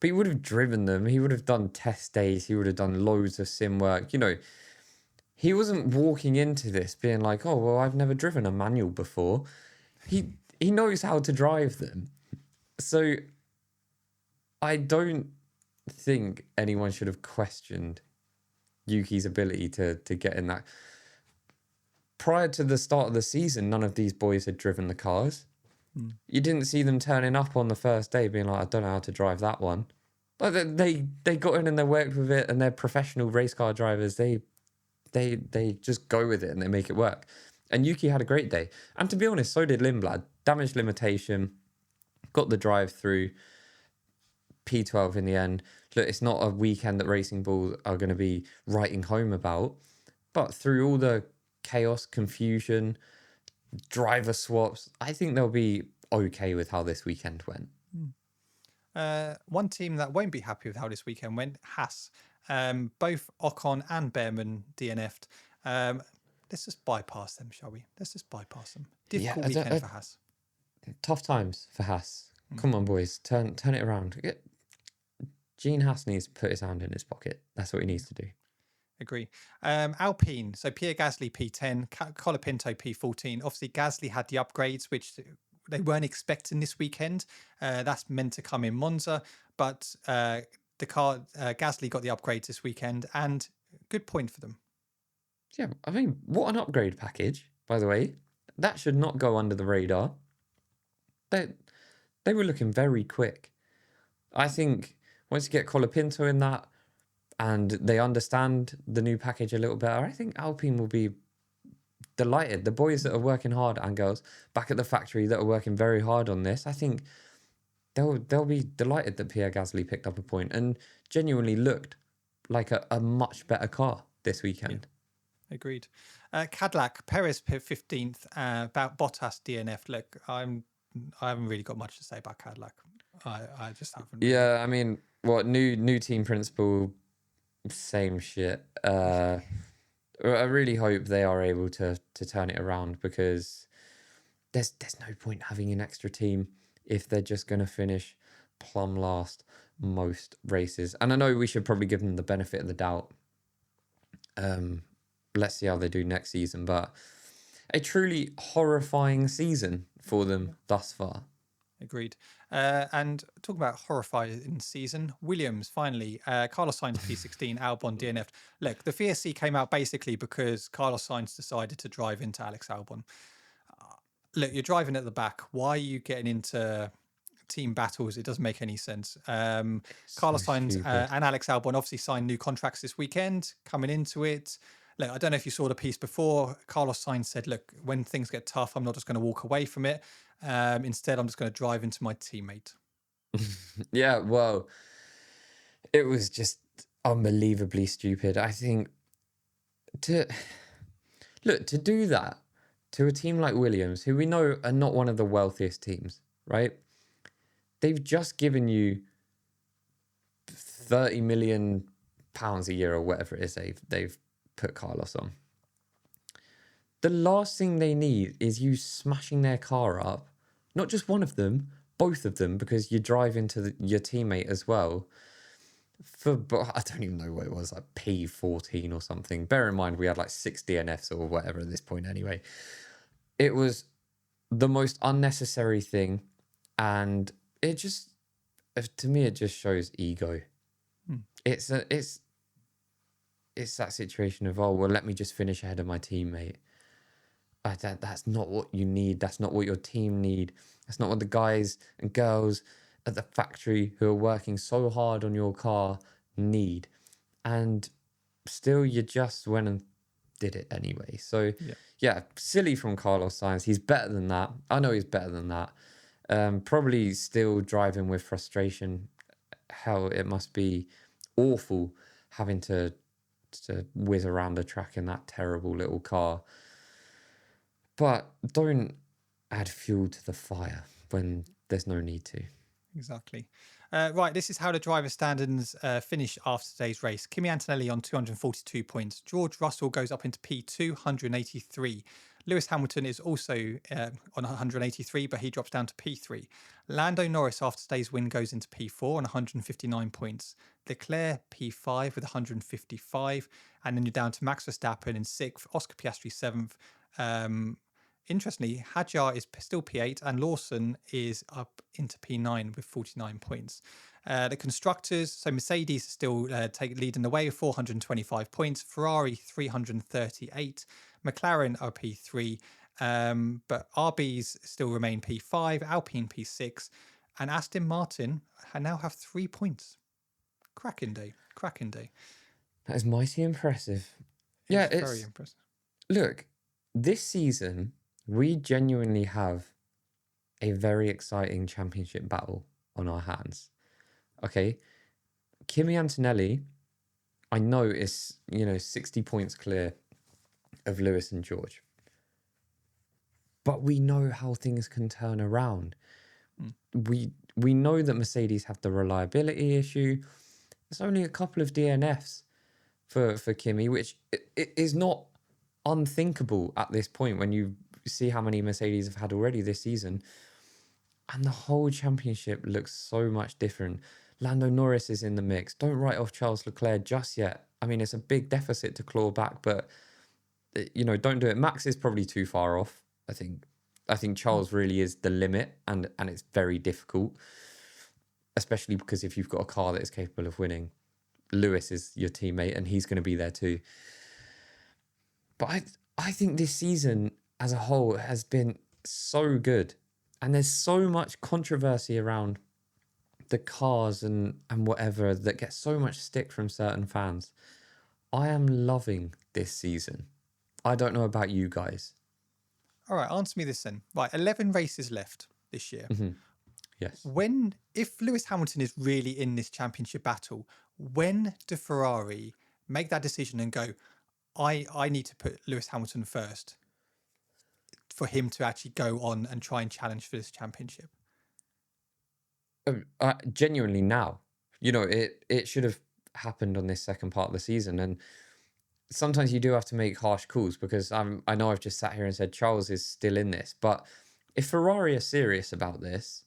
but he would have driven them. He would have done test days. He would have done loads of sim work. You know, he wasn't walking into this being like, oh, well, I've never driven a manual before. He knows how to drive them. So I don't think anyone should have questioned Yuki's ability to get in that. Prior to the start of the season, none of these boys had driven the cars. You didn't see them turning up on the first day being like, I don't know how to drive that one. But they got in and they worked with it, and they're professional race car drivers. They just go with it and they make it work. And Yuki had a great day. And to be honest, so did Lindblad. Damage limitation, got the drive through, P12 in the end. Look, it's not a weekend that Racing Bulls are going to be writing home about. But through all the chaos, confusion, driver swaps, I think they'll be okay with how this weekend went. One team that won't be happy with how this weekend went, Haas. Both Ocon and Behrman DNF'd. Let's just bypass them, shall we? Let's just bypass them. Difficult weekend for Haas. Tough times for Haas. Come on, boys, turn it around. Gene Haas needs to put his hand in his pocket. That's what he needs to do. Agree. Alpine, so Pierre Gasly P10, Colapinto P14. Obviously, Gasly had the upgrades, which they weren't expecting this weekend. That's meant to come in Monza, but the car Gasly got the upgrades this weekend, and good point for them. Yeah, I mean, what an upgrade package, by the way. That should not go under the radar. They were looking very quick. I think once you get Colapinto in that and they understand the new package a little better, I think Alpine will be delighted. The boys that are working hard and girls back at the factory that are working very hard on this, I think they'll be delighted that Pierre Gasly picked up a point and genuinely looked like a much better car this weekend. Yeah, agreed. Cadillac, Perez 15th, about Bottas DNF. Look, I haven't really got much to say about Cadillac. I just haven't. Really. Yeah, I mean, what new team principal, same shit. I really hope they are able to turn it around, because there's no point having an extra team if they're just going to finish plumb last most races. And I know we should probably give them the benefit of the doubt. Let's see how they do next season, but a truly horrifying season for them thus far. Agreed. And talking about horrifying season, Williams finally, Carlos Sainz P16, Albon DNF. Look, the VSC came out basically because Carlos Sainz decided to drive into Alex Albon. Look, you're driving at the back. Why are you getting into team battles? It doesn't make any sense. Carlos Sainz and Alex Albon obviously signed new contracts this weekend coming into it. Look, I don't know if you saw the piece before. Carlos Sainz said, look, when things get tough, I'm not just going to walk away from it. Instead, I'm just going to drive into my teammate. Yeah, well, it was just unbelievably stupid. I think to do that to a team like Williams, who we know are not one of the wealthiest teams, right? They've just given you £30 million a year or whatever it is they've put Carlos on. The last thing they need is you smashing their car up. Not just one of them, both of them, because you drive into your teammate as well. I don't even know what it was, like P14 or something. Bear in mind, we had like 6 DNFs or whatever at this point anyway. It was the most unnecessary thing. And it just, to me, it just shows ego. It's that situation of, oh, well, let me just finish ahead of my teammate. That's not what you need. That's not what your team need. That's not what the guys and girls at the factory who are working so hard on your car need. And still, you just went and did it anyway. So, yeah, silly from Carlos Sainz. He's better than that. I know he's better than that. Probably still driving with frustration. Hell, it must be awful having to whiz around the track in that terrible little car. But don't add fuel to the fire when there's no need to. Exactly. Right, this is how the driver standings finish after today's race. Kimi Antonelli on 242 points. George Russell goes up into P2, 183. Lewis Hamilton is also on 183, but he drops down to P3. Lando Norris, after today's win, goes into P4 on 159 points. Leclerc, P5 with 155. And then you're down to Max Verstappen in 6th, Oscar Piastri 7th. Interestingly, Hadjar is still P8 and Lawson is up into P9 with 49 points. The constructors, so Mercedes is still leading the way with 425 points. Ferrari 338. McLaren are P3, but RBs still remain P5. Alpine P6, and Aston Martin now have 3 points. Cracking day. That is mighty impressive. It's very impressive. Look, this season, we genuinely have a very exciting championship battle on our hands. Okay, Kimi Antonelli, I know is 60 points clear of Lewis and George, but we know how things can turn around. We know that Mercedes have the reliability issue. There's only a couple of DNFs for Kimi, which is not unthinkable at this point when you see how many Mercedes have had already this season, and the whole championship looks so much different. Lando Norris is in the mix. Don't write off Charles Leclerc just yet. I mean, it's a big deficit to claw back, but don't do it. Max is probably too far off, I think. I think Charles really is the limit, and it's very difficult, especially because if you've got a car that is capable of winning, Lewis is your teammate and he's going to be there too. But I think this season as a whole has been so good, and there's so much controversy around the cars and whatever that gets so much stick from certain fans. I am loving this season. I don't know about you guys. All right, answer me this then. Right, 11 races left this year. Yes. If Lewis Hamilton is really in this championship battle, when do Ferrari make that decision and go, I need to put Lewis Hamilton first for him to actually go on and try and challenge for this championship? Genuinely now, it should have happened on this second part of the season. And sometimes you do have to make harsh calls, because I know I've just sat here and said Charles is still in this, but if Ferrari are serious about this,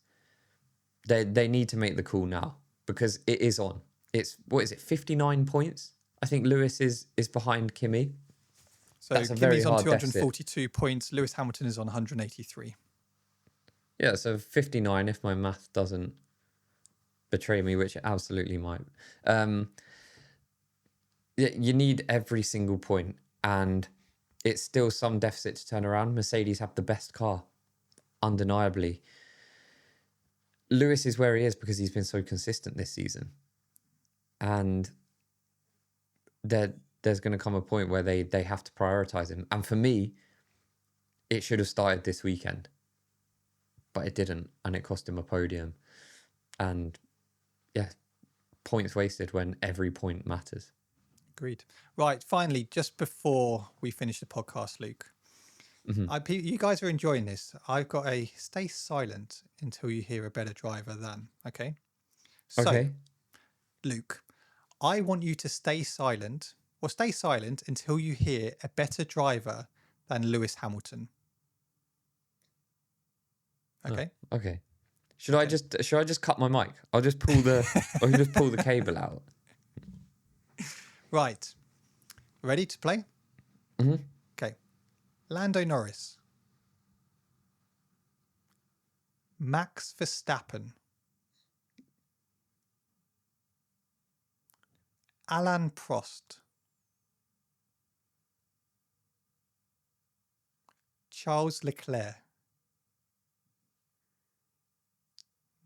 they need to make the call now, because it is on. It's, what is it, 59 points? I think Lewis is behind Kimi. So That's a very Kimi's on hard 242 points. Lewis Hamilton is on 183. Yeah, so 59 if my math doesn't betray me, which it absolutely might. You need every single point, and it's still some deficit to turn around. Mercedes have the best car, undeniably. Lewis is where he is because he's been so consistent this season. And there's going to come a point where they have to prioritise him. And for me, it should have started this weekend. But it didn't, and it cost him a podium. And yeah, points wasted when every point matters. Agreed. Right, finally, just before we finish the podcast, Luke, you guys are enjoying this. I've got a stay silent until you hear a better driver than, okay? So, Okay. Luke, I want you to stay silent until you hear a better driver than Lewis Hamilton. Okay. Oh, okay. Should I just cut my mic? I'll just pull the cable out. Right. Ready to play? Mm-hmm. Okay. Lando Norris. Max Verstappen. Alain Prost. Charles Leclerc.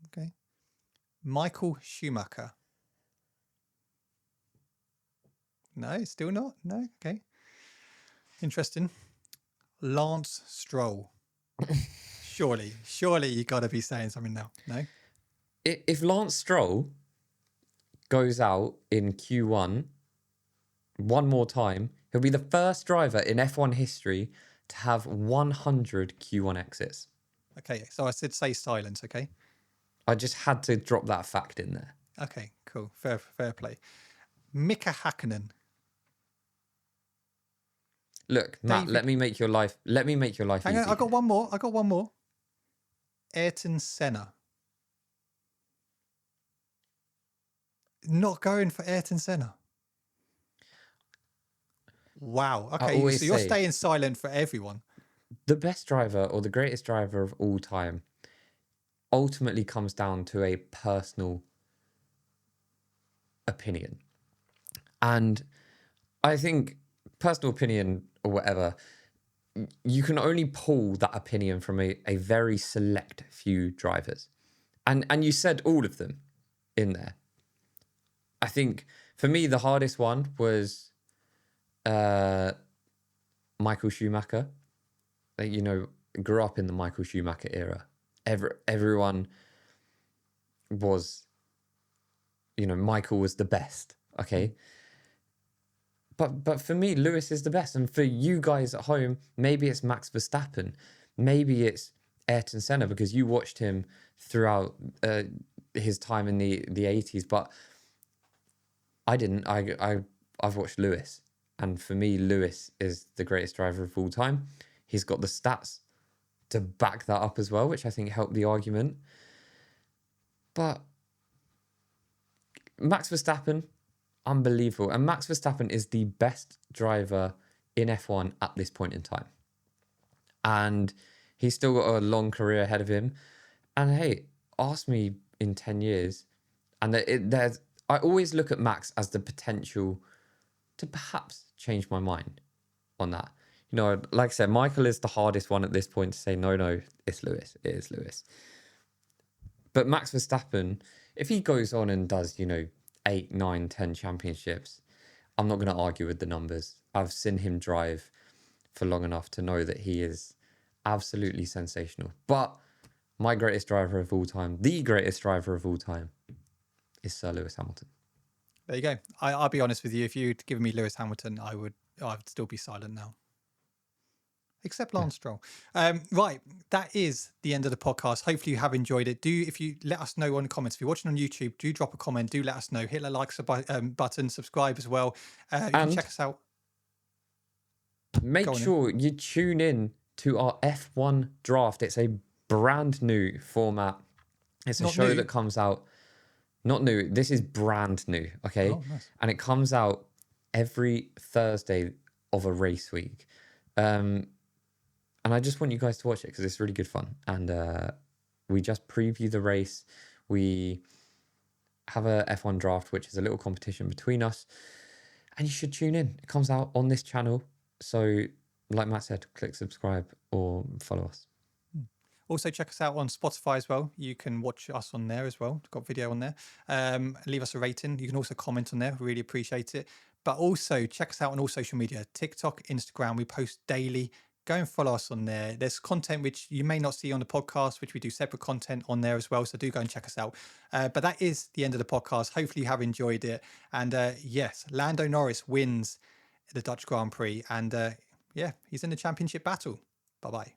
Okay. Michael Schumacher. No, still not. No, okay. Interesting. Lance Stroll. Surely you got to be saying something now. No. If Lance Stroll goes out in Q1 one more time, he'll be the first driver in F1 history to have 100 Q1 exits. Okay, so I said stay silent. Okay. I just had to drop that fact in there. Okay, cool. Fair play. Mika Hakkinen. Look, Matt, let me make your life Hang easy. on, I got one more. Ayrton Senna. Not going for Ayrton Senna. Wow. Okay, so you're staying silent for everyone. The best driver or the greatest driver of all time ultimately comes down to a personal opinion. And I think personal opinion or whatever, you can only pull that opinion from a very select few drivers. And you said all of them in there. I think for me, the hardest one was Michael Schumacher. Grew up in the Michael Schumacher era. Everyone was, Michael was the best. Okay. But for me, Lewis is the best. And for you guys at home, maybe it's Max Verstappen. Maybe it's Ayrton Senna because you watched him throughout his time in the 80s. But I didn't. I've watched Lewis. And for me, Lewis is the greatest driver of all time. He's got the stats to back that up as well, which I think helped the argument. But Max Verstappen, unbelievable. And Max Verstappen is the best driver in F1 at this point in time. And He's still got a long career ahead of him. And hey, ask me in 10 years, and I always look at Max as the potential to perhaps change my mind on that. You know, like I said, Michael is the hardest one at this point to say, no, it's Lewis. It is Lewis. But Max Verstappen, if he goes on and does, 8, 9, 10 championships, I'm not going to argue with the numbers. I've seen him drive for long enough to know that he is absolutely sensational. But my greatest driver of all time, the greatest driver of all time, is Sir Lewis Hamilton. There you go. I'll be honest with you. If you'd given me Lewis Hamilton, I'd still be silent now. Except Lance Stroll. Right, that is the end of the podcast. Hopefully you have enjoyed it. If you let us know on the comments. If you're watching on YouTube, do drop a comment. Do let us know. Hit the like button, subscribe as well. You can check us out. Make sure you tune in to our F1 draft. It's a brand new format. It's a show that comes out. Not new. This is brand new. Okay. Oh, nice. And it comes out every Thursday of a race week. And I just want you guys to watch it because it's really good fun. And we just preview the race. We have a F1 draft, which is a little competition between us. And you should tune in. It comes out on this channel. So, like Matt said, click subscribe or follow us. Also, check us out on Spotify as well. You can watch us on there as well. We've got video on there. Leave us a rating. You can also comment on there. We really appreciate it. But also, check us out on all social media. TikTok, Instagram. We post daily. Go and follow us on there. There's content which you may not see on the podcast, which we do separate content on there as well. So do go and check us out. But that is the end of the podcast. Hopefully you have enjoyed it. And yes, Lando Norris wins the Dutch Grand Prix. And yeah, he's in the championship battle. Bye-bye.